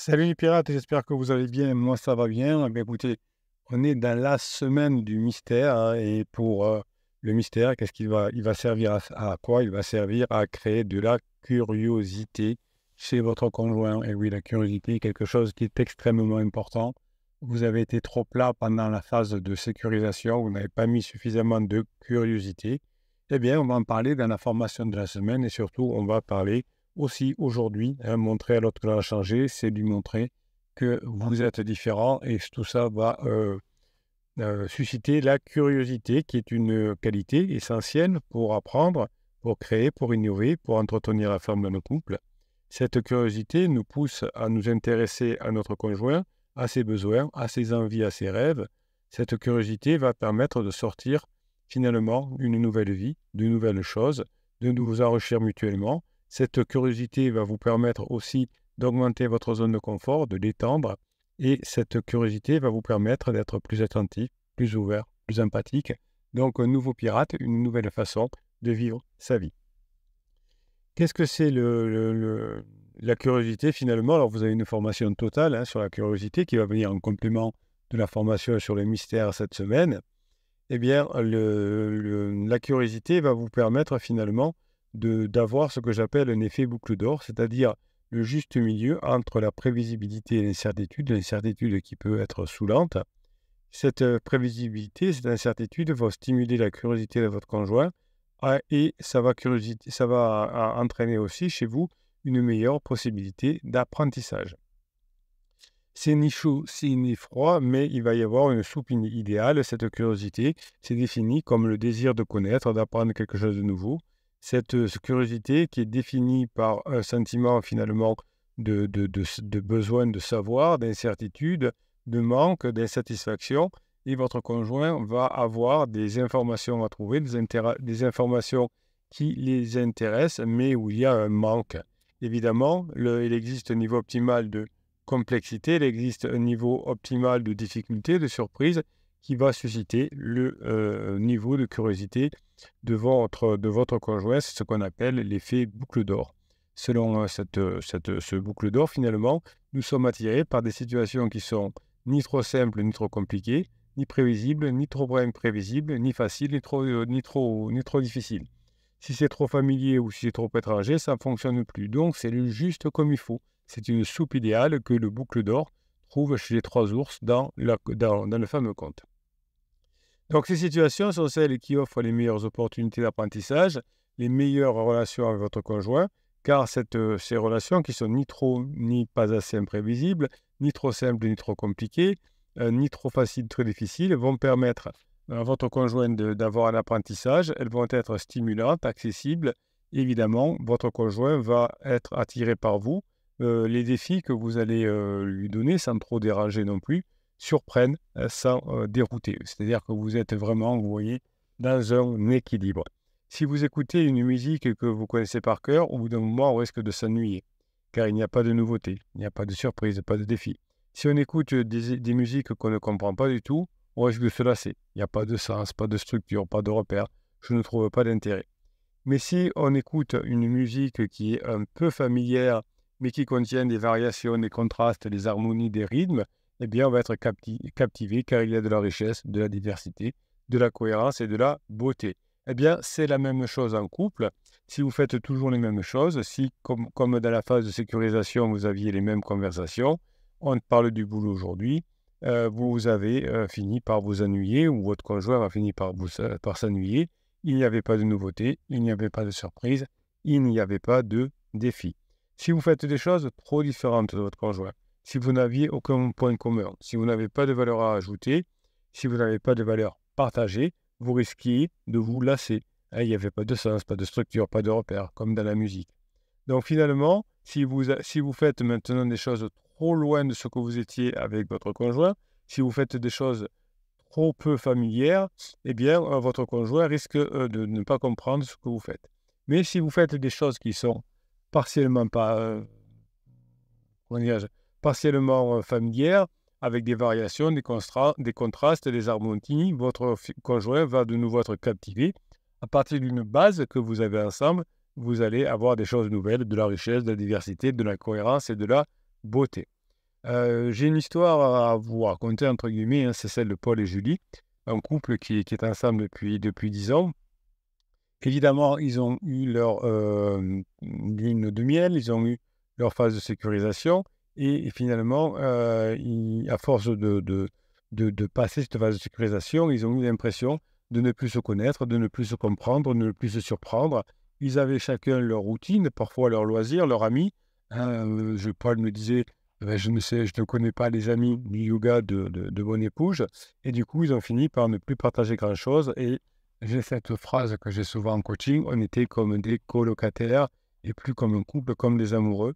Salut les pirates, j'espère que vous allez bien. Moi, ça va bien. Eh bien, écoutez, on est dans la semaine du mystère, hein, et pour le mystère, qu'est-ce qu'il va servir à quoi? Il va servir à créer de la curiosité chez votre conjoint. Et oui, la curiosité est quelque chose qui est extrêmement important. Vous avez été trop plat pendant la phase de sécurisation, vous n'avez pas mis suffisamment de curiosité. Eh bien, on va en parler dans la formation de la semaine et surtout, on va parler aussi aujourd'hui, hein, montrer à l'autre que l'on a changé, c'est lui montrer que vous êtes différent et tout ça va susciter la curiosité qui est une qualité essentielle pour apprendre, pour créer, pour innover, pour entretenir la flamme de nos couples. Cette curiosité nous pousse à nous intéresser à notre conjoint, à ses besoins, à ses envies, à ses rêves. Cette curiosité va permettre de sortir finalement une nouvelle vie, de nouvelles choses, de nous enrichir mutuellement. Cette curiosité va vous permettre aussi d'augmenter votre zone de confort, de l'étendre, et cette curiosité va vous permettre d'être plus attentif, plus ouvert, plus empathique. Donc, un nouveau pirate, une nouvelle façon de vivre sa vie. Qu'est-ce que c'est la curiosité finalement? Alors, vous avez une formation totale, hein, sur la curiosité qui va venir en complément de la formation sur le mystère cette semaine. Eh bien, la curiosité va vous permettre finalement d'avoir ce que j'appelle un effet boucle d'or, c'est-à-dire le juste milieu entre la prévisibilité et l'incertitude qui peut être saoulante. Cette prévisibilité, cette incertitude va stimuler la curiosité de votre conjoint, et ça va entraîner aussi chez vous une meilleure possibilité d'apprentissage. C'est ni chaud, c'est ni froid, mais il va y avoir une soupe idéale. Cette curiosité, c'est défini comme le désir de connaître, d'apprendre quelque chose de nouveau. Cette curiosité qui est définie par un sentiment finalement de besoin de savoir, d'incertitude, de manque, d'insatisfaction. Et votre conjoint va avoir des informations à trouver, des informations qui les intéressent, mais où il y a un manque. Évidemment, il existe un niveau optimal de complexité, il existe un niveau optimal de difficulté, de surprise, qui va susciter le niveau de curiosité de votre conjoint. C'est ce qu'on appelle l'effet boucle d'or. Selon ce boucle d'or, finalement, nous sommes attirés par des situations qui sont ni trop simples, ni trop compliquées, ni prévisibles, ni trop imprévisibles, ni faciles, ni trop difficiles. Si c'est trop familier ou si c'est trop étranger, ça ne fonctionne plus. Donc, c'est le juste comme il faut. C'est une soupe idéale que le boucle d'or trouve chez les trois ours dans le fameux conte. Donc, ces situations sont celles qui offrent les meilleures opportunités d'apprentissage, les meilleures relations avec votre conjoint, car ces relations qui sont ni trop ni pas assez imprévisibles, ni trop simples ni trop compliquées, ni trop faciles, très difficiles, vont permettre à votre conjoint d'avoir un apprentissage. Elles vont être stimulantes, accessibles. Évidemment, votre conjoint va être attiré par vous. Les défis que vous allez lui donner, sans trop déranger non plus, surprennent sans dérouter. C'est-à-dire que vous êtes vraiment, vous voyez, dans un équilibre. Si vous écoutez une musique que vous connaissez par cœur, au bout d'un moment, on risque de s'ennuyer, car il n'y a pas de nouveauté, il n'y a pas de surprise, pas de défi. Si on écoute des musiques qu'on ne comprend pas du tout, on risque de se lasser. Il n'y a pas de sens, pas de structure, pas de repère. Je ne trouve pas d'intérêt. Mais si on écoute une musique qui est un peu familière, mais qui contient des variations, des contrastes, des harmonies, des rythmes, eh bien, on va être captivé car il y a de la richesse, de la diversité, de la cohérence et de la beauté. Eh bien, c'est la même chose en couple. Si vous faites toujours les mêmes choses, si, comme dans la phase de sécurisation, vous aviez les mêmes conversations, on parle du boulot aujourd'hui, vous avez fini par vous ennuyer ou votre conjoint a fini par s'ennuyer. Il n'y avait pas de nouveauté, il n'y avait pas de surprise, il n'y avait pas de défi. Si vous faites des choses trop différentes de votre conjoint, si vous n'aviez aucun point commun, si vous n'avez pas de valeur à ajouter, si vous n'avez pas de valeur partagée, vous risquiez de vous lasser. Hein, il n'y avait pas de sens, pas de structure, pas de repère, comme dans la musique. Donc finalement, si vous faites maintenant des choses trop loin de ce que vous étiez avec votre conjoint, si vous faites des choses trop peu familières, eh bien, votre conjoint risque de ne pas comprendre ce que vous faites. Mais si vous faites des choses qui sont partiellement pas, comment dirais-je, partiellement familières, avec des variations, des contrastes, des harmonies, votre conjoint va de nouveau être captivé. À partir d'une base que vous avez ensemble, vous allez avoir des choses nouvelles, de la richesse, de la diversité, de la cohérence et de la beauté. J'ai une histoire à vous raconter, entre guillemets, hein, c'est celle de Paul et Julie, un couple qui est ensemble depuis 10 ans. Évidemment, ils ont eu leur lune de miel, ils ont eu leur phase de sécurisation et finalement, à force de passer cette phase de sécurisation, ils ont eu l'impression de ne plus se connaître, de ne plus se comprendre, de ne plus se surprendre. Ils avaient chacun leur routine, parfois leurs loisirs, leurs amis. Paul me disait: Je ne connais pas les amis du yoga de mon épouse. Et du coup, ils ont fini par ne plus partager grand-chose et j'ai cette phrase que j'ai souvent en coaching: on était comme des colocataires et plus comme un couple, comme des amoureux.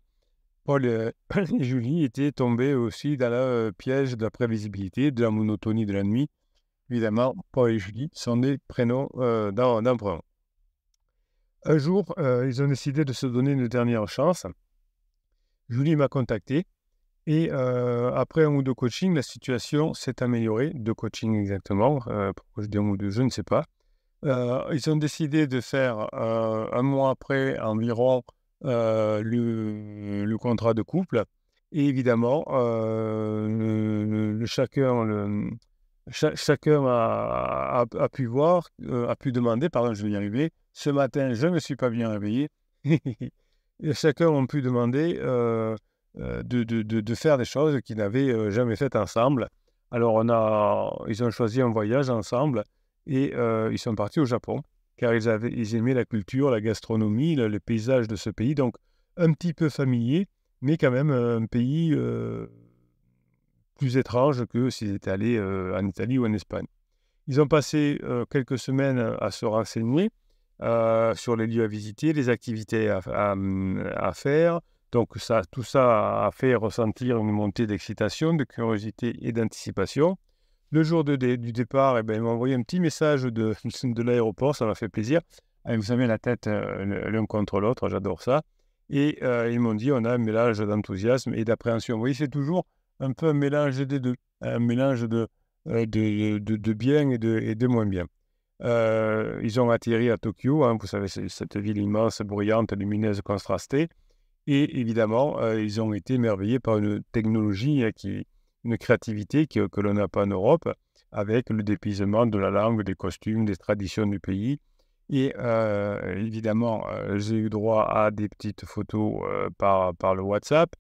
Paul et Julie étaient tombés aussi dans le piège de la prévisibilité, de la monotonie de la nuit. Évidemment, Paul et Julie sont des prénoms d'un prénom. Un jour, ils ont décidé de se donner une dernière chance. Julie m'a contacté et après un ou deux coachings, la situation s'est améliorée. Deux coachings exactement, pourquoi je dis un ou deux, je ne sais pas. Ils ont décidé de faire, un mois après environ, le contrat de couple et évidemment, chacun a pu voir, a pu demander, pardon, je vais y arriver. Ce matin, je ne me suis pas bien réveillé. Et chacun ont pu demander, de faire des choses qu'ils n'avaient, jamais faites ensemble. Alors ils ont choisi un voyage ensemble et ils sont partis au Japon, car ils aimaient la culture, la gastronomie, le paysage de ce pays, donc un petit peu familier, mais quand même, un pays, plus étrange que s'ils étaient allés, en Italie ou en Espagne. Ils ont passé, quelques semaines à se renseigner, sur les lieux à visiter, les activités à faire. Donc tout ça a fait ressentir une montée d'excitation, de curiosité et d'anticipation. Le jour du départ, eh ben, ils m'ont envoyé un petit message de l'aéroport, ça m'a fait plaisir. Ah, vous savez, la tête l'un contre l'autre, j'adore ça. Et ils m'ont dit: on a un mélange d'enthousiasme et d'appréhension. Vous voyez, c'est toujours un peu un mélange des deux, un mélange de bien et de moins bien. Ils ont atterri à Tokyo, hein, vous savez, c'est cette ville immense, bruyante, lumineuse, contrastée. Et évidemment, ils ont été émerveillés par une technologie une créativité que l'on n'a pas en Europe, avec le dépaysement de la langue, des costumes, des traditions du pays. Et évidemment, j'ai eu droit à des petites photos par le WhatsApp.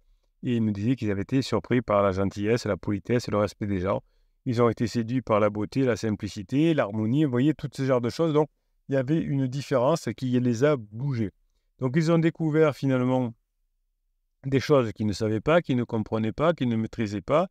Et ils me disaient qu'ils avaient été surpris par la gentillesse, la politesse et le respect des gens. Ils ont été séduits par la beauté, la simplicité, l'harmonie, vous voyez, tout ce genre de choses. Donc, il y avait une différence qui les a bougés. Donc, ils ont découvert finalement des choses qu'ils ne savaient pas, qu'ils ne comprenaient pas, qu'ils ne maîtrisaient pas.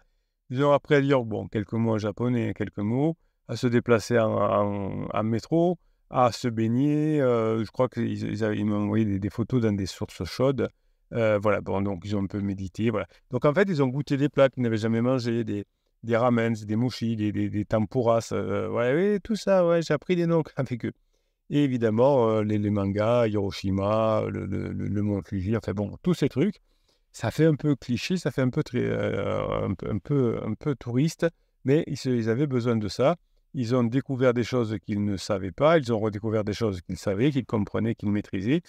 Ils ont appris à dire, bon, quelques mots en japonais, quelques mots, à se déplacer en métro, à se baigner. Je crois qu'ils m'ont envoyé des photos dans des sources chaudes. Voilà, bon, donc ils ont un peu médité, voilà. Donc en fait, ils ont goûté des plats qu'ils n'avaient jamais mangés, des ramen, des mushis, des tempuras, ouais, oui, tout ça, ouais, j'ai appris des noms avec eux. Et évidemment, les mangas, Hiroshima, le mont Fuji, enfin bon, tous ces trucs. Ça fait un peu cliché, ça fait un peu un peu touriste, mais ils avaient besoin de ça. Ils ont découvert des choses qu'ils ne savaient pas, ils ont redécouvert des choses qu'ils savaient, qu'ils comprenaient, qu'ils maîtrisaient.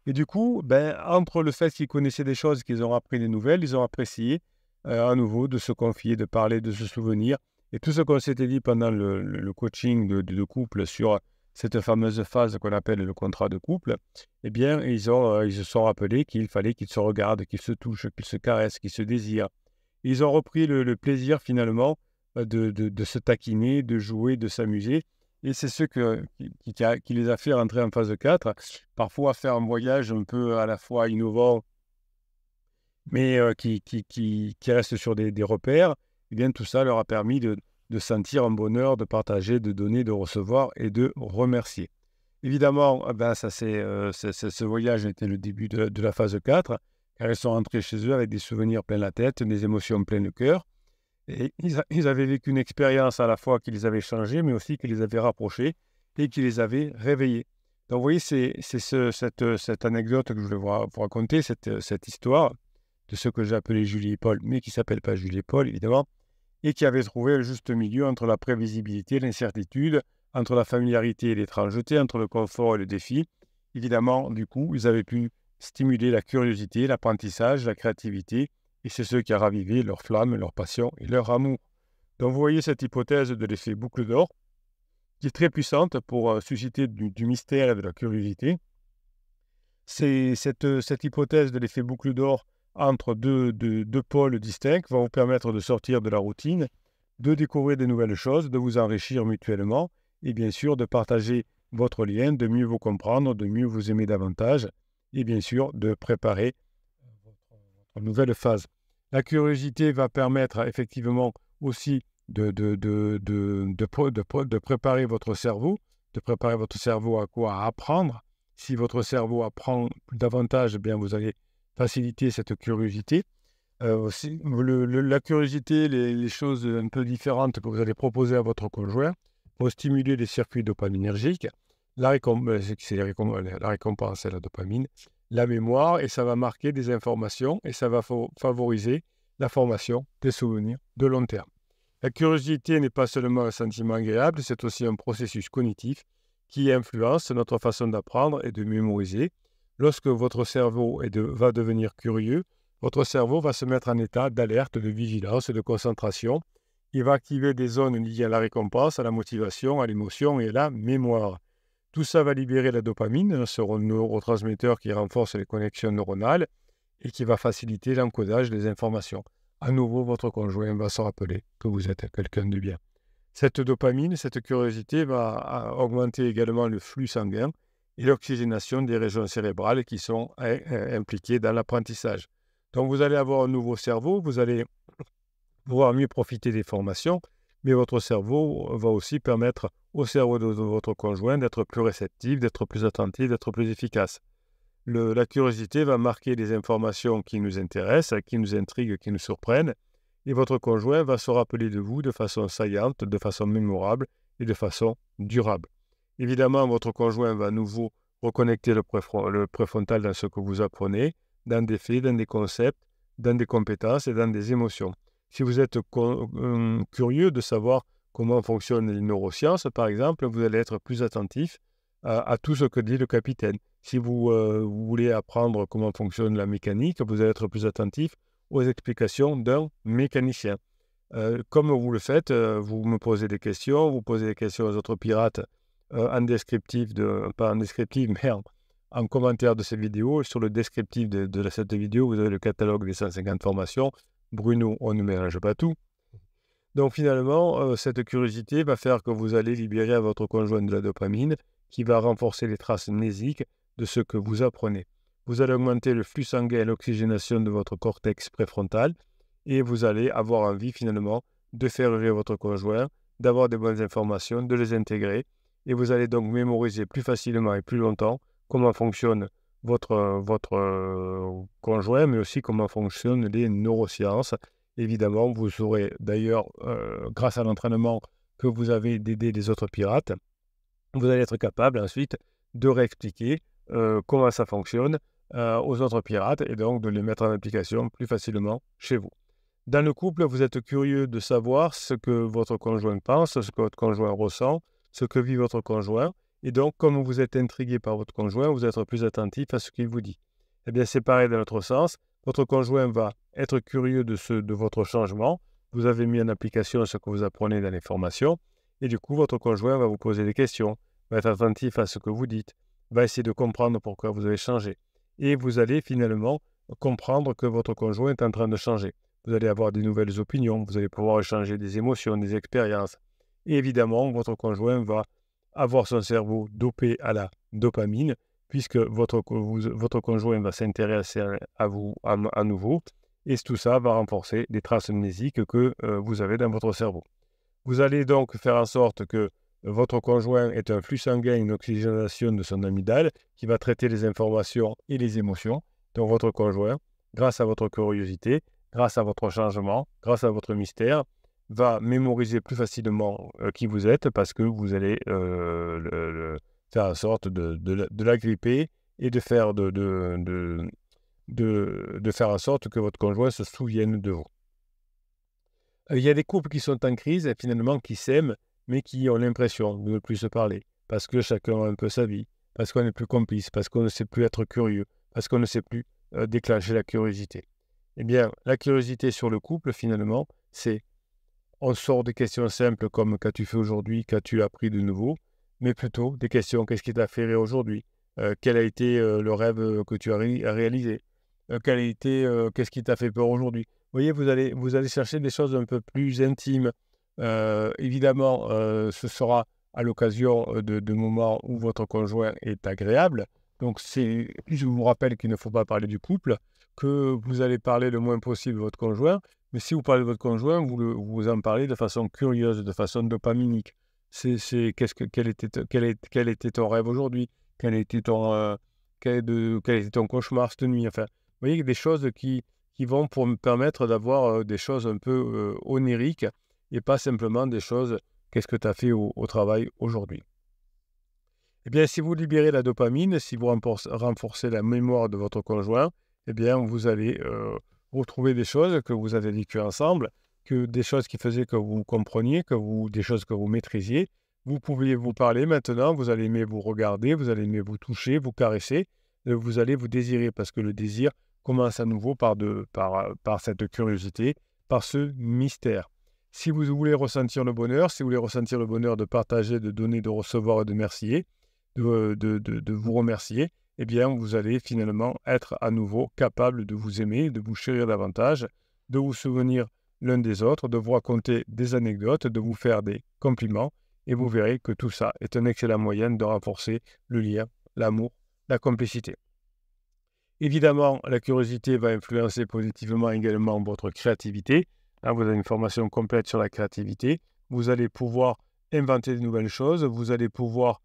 Et du coup, ben, entre le fait qu'ils connaissaient des choses, qu'ils ont appris des nouvelles, ils ont apprécié à nouveau de se confier, de parler, de se souvenir. Et tout ce qu'on s'était dit pendant le coaching de couple sur cette fameuse phase qu'on appelle le contrat de couple, eh bien, ils se sont rappelés qu'il fallait qu'ils se regardent, qu'ils se touchent, qu'ils se caressent, qu'ils se désirent. Ils ont repris le plaisir finalement de se taquiner, de jouer, de s'amuser. Et c'est ce qui les a fait rentrer en phase 4. Parfois faire un voyage un peu à la fois innovant, mais qui reste sur des repères. Eh bien, tout ça leur a permis de sentir un bonheur, de partager, de donner, de recevoir et de remercier. Évidemment, ben, ce voyage était le début de la phase 4, car ils sont rentrés chez eux avec des souvenirs plein la tête, des émotions plein le cœur. Et ils avaient vécu une expérience à la fois qui les avait changés, mais aussi qui les avait rapprochés et qui les avait réveillés. Donc, vous voyez, c'est cette anecdote que je voulais vous raconter, cette histoire de ce que j'ai appelé Julie et Paul, mais qui ne s'appelle pas Julie et Paul, évidemment, et qui avait trouvé le juste milieu entre la prévisibilité et l'incertitude, entre la familiarité et l'étrangeté, entre le confort et le défi. Évidemment, du coup, ils avaient pu stimuler la curiosité, l'apprentissage, la créativité et c'est ce qui a ravivé leur flamme, leur passion et leur amour. Donc vous voyez cette hypothèse de l'effet boucle d'or qui est très puissante pour susciter du mystère et de la curiosité. C'est cette hypothèse de l'effet boucle d'or entre deux pôles distincts va vous permettre de sortir de la routine, de découvrir de nouvelles choses, de vous enrichir mutuellement et bien sûr de partager votre lien, de mieux vous comprendre, de mieux vous aimer davantage et bien sûr de préparer votre nouvelle phase. La curiosité va permettre effectivement aussi de préparer votre cerveau, à quoi? À apprendre. Si votre cerveau apprend davantage, eh bien vous allez faciliter cette curiosité. La curiosité, les choses un peu différentes que vous allez proposer à votre conjoint vont stimuler les circuits dopaminergiques. La récompense, c'est la dopamine, la mémoire, et ça va marquer des informations et ça va favoriser la formation des souvenirs de long terme. La curiosité n'est pas seulement un sentiment agréable, c'est aussi un processus cognitif qui influence notre façon d'apprendre et de mémoriser. Lorsque votre cerveau va devenir curieux, votre cerveau va se mettre en état d'alerte, de vigilance, de concentration. Il va activer des zones liées à la récompense, à la motivation, à l'émotion et à la mémoire. Tout ça va libérer la dopamine, ce neurotransmetteur qui renforce les connexions neuronales et qui va faciliter l'encodage des informations. À nouveau, votre conjoint va se rappeler que vous êtes quelqu'un de bien. Cette dopamine, cette curiosité va augmenter également le flux sanguin et l'oxygénation des régions cérébrales qui sont impliquées dans l'apprentissage. Donc vous allez avoir un nouveau cerveau, vous allez pouvoir mieux profiter des formations, mais votre cerveau va aussi permettre au cerveau de votre conjoint d'être plus réceptif, d'être plus attentif, d'être plus efficace. La curiosité va marquer les informations qui nous intéressent, qui nous intriguent, qui nous surprennent, et votre conjoint va se rappeler de vous de façon saillante, de façon mémorable et de façon durable. Évidemment, votre conjoint va à nouveau reconnecter le préfrontal dans ce que vous apprenez, dans des faits, dans des concepts, dans des compétences et dans des émotions. Si vous êtes curieux de savoir comment fonctionnent les neurosciences, par exemple, vous allez être plus attentif à tout ce que dit le capitaine. Si vous voulez apprendre comment fonctionne la mécanique, vous allez être plus attentif aux explications d'un mécanicien. Comme vous le faites, vous me posez des questions, vous posez des questions aux autres pirates pas en descriptif, mais en commentaire de cette vidéo. Sur le descriptif de cette vidéo, vous avez le catalogue des 150 formations. Bruno, on ne mélange pas tout. Donc finalement, cette curiosité va faire que vous allez libérer à votre conjoint de la dopamine qui va renforcer les traces mnésiques de ce que vous apprenez. Vous allez augmenter le flux sanguin et l'oxygénation de votre cortex préfrontal et vous allez avoir envie finalement de faire rire votre conjoint, d'avoir des bonnes informations, de les intégrer et vous allez donc mémoriser plus facilement et plus longtemps comment fonctionne votre conjoint, mais aussi comment fonctionnent les neurosciences. Évidemment, vous saurez d'ailleurs, grâce à l'entraînement que vous avez d'aider les autres pirates, vous allez être capable ensuite de réexpliquer comment ça fonctionne aux autres pirates et donc de les mettre en application plus facilement chez vous. Dans le couple, vous êtes curieux de savoir ce que votre conjoint pense, ce que votre conjoint ressent, ce que vit votre conjoint. Et donc, comme vous êtes intrigué par votre conjoint, vous êtes plus attentif à ce qu'il vous dit. Eh bien, c'est pareil dans l'autre sens. Votre conjoint va être curieux de votre changement. Vous avez mis en application ce que vous apprenez dans les formations. Et du coup, votre conjoint va vous poser des questions, va être attentif à ce que vous dites, va essayer de comprendre pourquoi vous avez changé. Et vous allez finalement comprendre que votre conjoint est en train de changer. Vous allez avoir des nouvelles opinions, vous allez pouvoir échanger des émotions, des expériences. Et évidemment, votre conjoint va avoir son cerveau dopé à la dopamine, puisque votre conjoint va s'intéresser à vous à nouveau, et tout ça va renforcer les traces mnésiques que vous avez dans votre cerveau. Vous allez donc faire en sorte que votre conjoint ait un flux sanguin, une oxygénation de son amygdale, qui va traiter les informations et les émotions. Donc votre conjoint, grâce à votre curiosité, grâce à votre changement, grâce à votre mystère, va mémoriser plus facilement qui vous êtes parce que vous allez faire en sorte de l'agripper et de faire, de faire en sorte que votre conjoint se souvienne de vous. Il y a des couples qui sont en crise et finalement qui s'aiment mais qui ont l'impression de ne plus se parler parce que chacun a un peu sa vie, parce qu'on n'est plus complice, parce qu'on ne sait plus être curieux, parce qu'on ne sait plus déclencher la curiosité. Eh bien, la curiosité sur le couple, finalement, c'est on sort des questions simples comme qu'as-tu fait aujourd'hui, qu'as-tu appris de nouveau, mais plutôt des questions qu'est-ce qui t'a fait rire aujourd'hui? Quel a été le rêve que tu as réalisé? Quel a été, qu'est-ce qui t'a fait peur aujourd'hui? Vous voyez, vous allez chercher des choses un peu plus intimes. Évidemment, ce sera à l'occasion de moments où votre conjoint est agréable. Donc, je vous rappelle qu'il ne faut pas parler du couple, que vous allez parler le moins possible de votre conjoint. Mais si vous parlez de votre conjoint, vous en parlez de façon curieuse, de façon dopaminique. Quel était ton rêve aujourd'hui? Quel était quel était ton cauchemar cette nuit? Enfin, vous voyez, des choses qui vont pour me permettre d'avoir des choses un peu oniriques et pas simplement des choses, qu'est-ce que tu as fait au travail aujourd'hui? Eh bien, si vous libérez la dopamine, si vous renforcez la mémoire de votre conjoint, eh bien, vous allez retrouver des choses que vous avez vécues ensemble, que des choses qui faisaient que vous compreniez, des choses que vous maîtrisiez. Vous pouviez vous parler maintenant, vous allez aimer vous regarder, vous allez aimer vous toucher, vous caresser, vous allez vous désirer parce que le désir commence à nouveau par cette curiosité, par ce mystère. Si vous voulez ressentir le bonheur, si vous voulez ressentir le bonheur de partager, de donner, de recevoir et de remercier, de vous remercier, eh bien, vous allez finalement être à nouveau capable de vous aimer, de vous chérir davantage, de vous souvenir l'un des autres, de vous raconter des anecdotes, de vous faire des compliments, et vous verrez que tout ça est un excellent moyen de renforcer le lien, l'amour, la complicité. Évidemment, la curiosité va influencer positivement également votre créativité. Hein, vous avez une formation complète sur la créativité. Vous allez pouvoir inventer de nouvelles choses. Vous allez pouvoir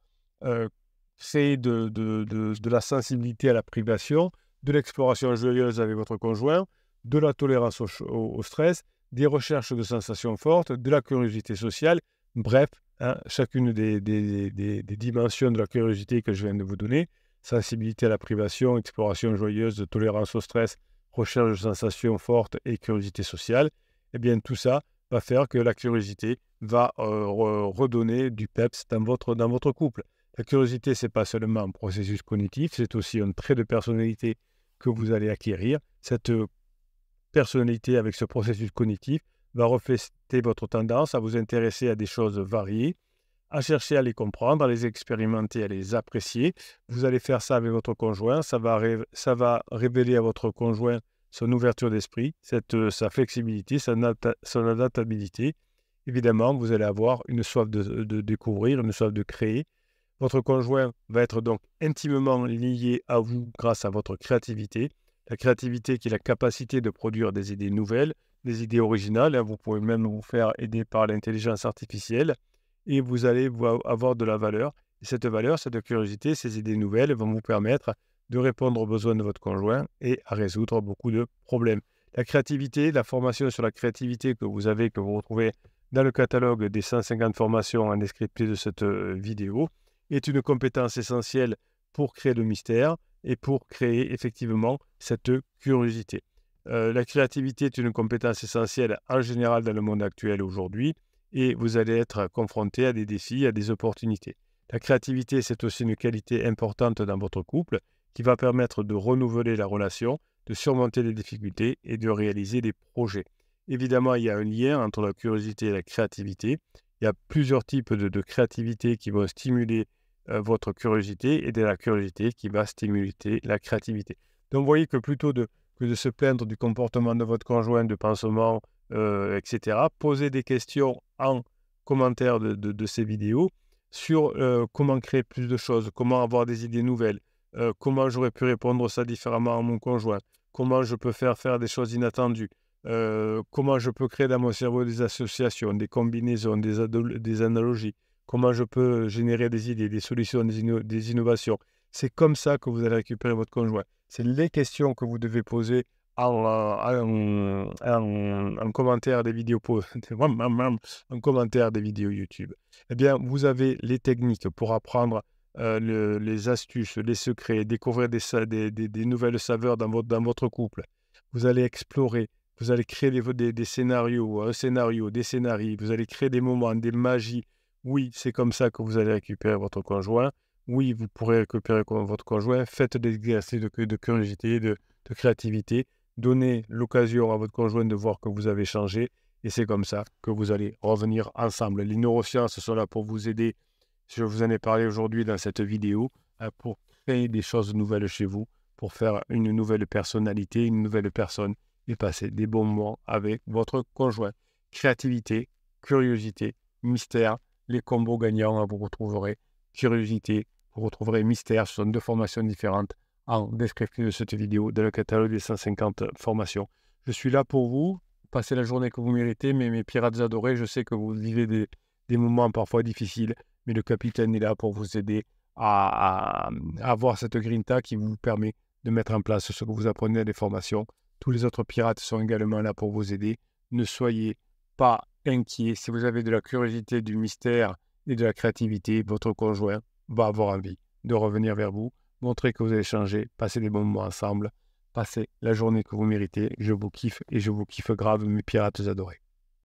créer de la sensibilité à la privation, de l'exploration joyeuse avec votre conjoint, de la tolérance au stress, des recherches de sensations fortes, de la curiosité sociale. Bref, hein, chacune des dimensions de la curiosité que je viens de vous donner, sensibilité à la privation, exploration joyeuse, tolérance au stress, recherche de sensations fortes et curiosité sociale, eh bien tout ça va faire que la curiosité va redonner du peps dans votre couple. La curiosité, ce n'est pas seulement un processus cognitif, c'est aussi un trait de personnalité que vous allez acquérir. Cette personnalité avec ce processus cognitif va refléter votre tendance à vous intéresser à des choses variées, à chercher à les comprendre, à les expérimenter, à les apprécier. Vous allez faire ça avec votre conjoint. Ça va révéler à votre conjoint son ouverture d'esprit, sa flexibilité, son adaptabilité. Évidemment, vous allez avoir une soif de découvrir, une soif de créer. Votre conjoint va être donc intimement lié à vous grâce à votre créativité. La créativité qui est la capacité de produire des idées nouvelles, des idées originales. Hein, vous pouvez même vous faire aider par l'intelligence artificielle et vous allez avoir de la valeur. Et cette valeur, cette curiosité, ces idées nouvelles vont vous permettre de répondre aux besoins de votre conjoint et à résoudre beaucoup de problèmes. La créativité, la formation sur la créativité que vous retrouvez dans le catalogue des 150 formations en descriptif de cette vidéo, est une compétence essentielle pour créer le mystère et pour créer effectivement cette curiosité. La créativité est une compétence essentielle en général dans le monde actuel aujourd'hui et vous allez être confronté à des défis, à des opportunités. La créativité, c'est aussi une qualité importante dans votre couple qui va permettre de renouveler la relation, de surmonter les difficultés et de réaliser des projets. Évidemment, il y a un lien entre la curiosité et la créativité. Il y a plusieurs types de créativité qui vont stimuler votre curiosité et de la curiosité qui va stimuler la créativité. Donc, vous voyez que plutôt que de se plaindre du comportement de votre conjoint, de pansement, etc., posez des questions en commentaire de ces vidéos sur comment créer plus de choses, comment avoir des idées nouvelles, comment j'aurais pu répondre ça différemment à mon conjoint, comment je peux faire des choses inattendues, comment je peux créer dans mon cerveau des associations, des combinaisons, des analogies, comment je peux générer des idées, des solutions, des innovations. C'est comme ça que vous allez récupérer votre conjoint. C'est les questions que vous devez poser en commentaire des vidéos en commentaire des vidéos YouTube. Eh bien, vous avez les techniques pour apprendre les astuces, les secrets, découvrir des nouvelles saveurs dans votre couple. Vous allez explorer, vous allez créer des scénarios, un scénario, des scénarios, vous allez créer des moments, des magies. Oui, c'est comme ça que vous allez récupérer votre conjoint. Oui, vous pourrez récupérer votre conjoint. Faites des exercices de curiosité, de créativité. donnez l'occasion à votre conjoint de voir que vous avez changé et c'est comme ça que vous allez revenir ensemble. Les neurosciences sont là pour vous aider. Je vous en ai parlé aujourd'hui dans cette vidéo pour créer des choses nouvelles chez vous, pour faire une nouvelle personnalité, une nouvelle personne et passer des bons moments avec votre conjoint. Créativité, curiosité, mystère, les combos gagnants, vous retrouverez curiosité, vous retrouverez mystère. Ce sont 2 formations différentes en description de cette vidéo dans le catalogue des 150 formations. Je suis là pour vous. Passez la journée que vous méritez, mais mes pirates adorés, je sais que vous vivez des moments parfois difficiles, mais le capitaine est là pour vous aider à avoir cette grinta qui vous permet de mettre en place ce que vous apprenez à des formations. Tous les autres pirates sont également là pour vous aider. Ne soyez pas inquiets. Si vous avez de la curiosité, du mystère et de la créativité, votre conjoint va avoir envie de revenir vers vous. Montrez que vous avez changé, passez des bons moments ensemble, passez la journée que vous méritez. Je vous kiffe et je vous kiffe grave, mes pirates adorés.